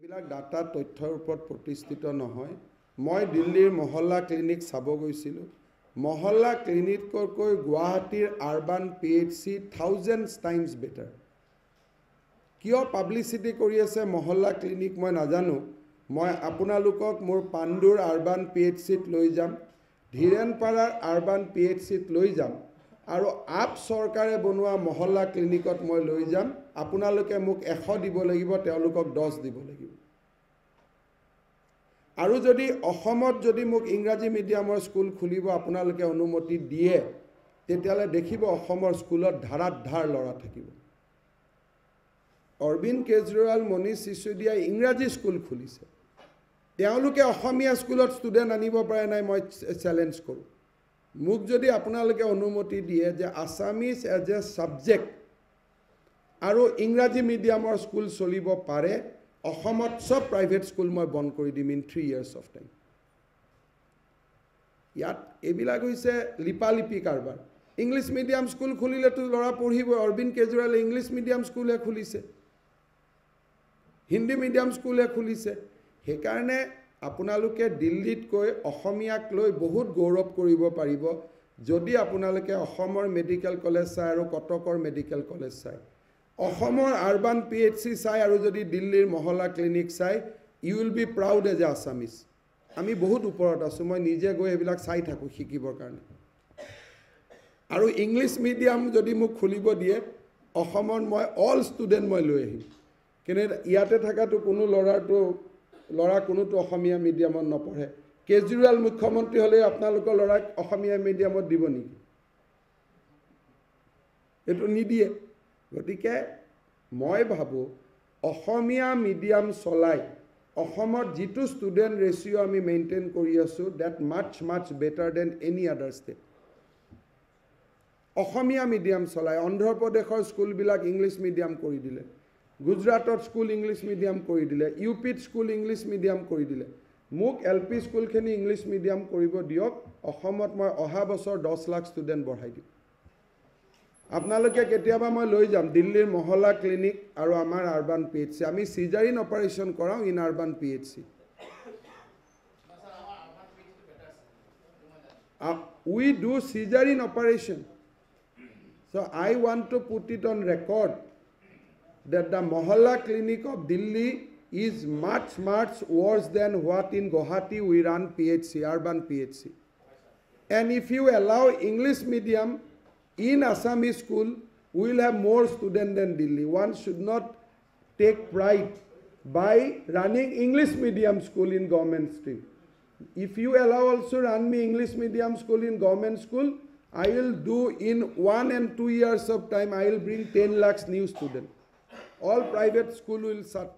এইবিলাক ডাটা তথ্যৰ ওপৰত প্ৰতিষ্ঠিত নহয়। মই দিল্লীৰ মহল্লা ক্লিনিক চাব গৈছিলোঁ। মহল্লা ক্লিনিকতকৈ গুৱাহাটীৰ আৰবান PHC 1000 টাইমছ বেটাৰ। কিয় পাব্লিচিটি কৰি আছে মহল্লা ক্লিনিক মই নাজানো। মই আপোনালোকক মোৰ পাণ্ডুৰ আৰবান PHCত লৈ যাম, ধীৰেনপাৰাৰ আৰবান PHCত লৈ যাম আৰু আপ চৰকাৰে বনোৱা মহল্লা ক্লিনিকত মই লৈ যাম। আপোনালোকে মোক 100 দিব লাগিব, তেওঁলোকক 10 দিব লাগিব। আৰু যদি অসমত যদি মোক ইংৰাজী মিডিয়ামৰ স্কুল খুলিব আপোনালোকে অনুমতি দিয়ে, তেতিয়ালে দেখিব অসমৰ স্কুলত ধাৰাধাৰ ল'ৰা থাকিব। অৰবিন্দ কেজৰিৱাল, মনীষ সিসোদিয়াই ইংৰাজী স্কুল খুলিছে, তেওঁলোকে অসমীয়া স্কুলত ষ্টুডেণ্ট আনিব পাৰে নাই, মই চেলেঞ্জ কৰোঁ। মোক যদি আপোনালোকে অনুমতি দিয়ে যে আছামিজ এজ এ ছাবজেক্ট আৰু ইংৰাজী মিডিয়ামৰ স্কুল চলিব পাৰে, অসমত সব প্ৰাইভেট স্কুল মই বন্ধ কৰি দিম ইন 3 years of time। ইয়াত এইবিলাক হৈছে লিপালিপি কাৰবাৰ। ইংলিছ মিডিয়াম স্কুল খুলিলেতো ল'ৰা পঢ়িব। অৰবিন্দ কেজৰিৱালে ইংলিছ মিডিয়াম স্কুলহে খুলিছে, হিন্দী মিডিয়াম স্কুলহে খুলিছে। সেইকাৰণে আপোনালোকে দিল্লীতকৈ অসমীয়াক লৈ বহুত গৌৰৱ কৰিব পাৰিব যদি আপোনালোকে অসমৰ মেডিকেল কলেজ চাই আৰু কটকৰ মেডিকেল কলেজ চাই, অসমৰ আৰবান PHC চাই আৰু যদি দিল্লীৰ মহল্লা ক্লিনিক চাই, you will be proud as a Assamese. আমি বহুত ওপৰত আছোঁ, মই নিজে গৈ এইবিলাক চাই থাকোঁ শিকিবৰ কাৰণে। আৰু ইংলিছ মিডিয়াম যদি মোক খুলিব দিয়ে, অসমত মই অল ষ্টুডেণ্ট মই লৈ আহিম। কিন্তু ইয়াতে থকাটো কোনো ল'ৰা কোনোটো অসমীয়া মিডিয়ামত নপঢ়ে। কেজৰিৱাল মুখ্যমন্ত্ৰী হ'লে আপোনালোকৰ ল'ৰাক অসমীয়া মিডিয়ামত দিব নেকি? এইটো নিদিয়ে। গতিকে মই ভাবোঁ অসমীয়া মিডিয়াম চলাই অসমত যিটো ষ্টুডেণ্ট ৰেচিঅ' আমি মেইনটেইন কৰি আছোঁ, that much better than any other state. Assamese medium চলাই অন্ধ্ৰপ্ৰদেশৰ স্কুলবিলাক ইংলিছ মিডিয়াম কৰি দিলে, গুজৰাটত স্কুল ইংলিছ মিডিয়াম কৰি দিলে, UPত স্কুল ইংলিছ মিডিয়াম কৰি দিলে। মোক LP স্কুলখিনি ইংলিছ মিডিয়াম কৰিব দিয়ক, অসমত মই অহা বছৰ 10 লাখ ষ্টুডেণ্ট বঢ়াই দিম। আপোনালোকে কেতিয়াবা মই লৈ যাম দিল্লীৰ মহল্লা ক্লিনিক আৰু আমাৰ আৰবান PHC। আমি চিজাৰিন অপাৰেশ্যন কৰাওঁ in urban PHC। We do cesarean operation. So I want to put it on record that the Mohalla Clinic of Delhi is much worse than what in Guwahati we run PHC, urban PHC. And if you allow English medium in Assamese school, we will have more students than Delhi. One should not take pride by running English medium school in government stream. If you allow also run me English medium school in government school, I will do in 1 and 2 years of time, I will bring 10 lakhs new students. All private school will shut.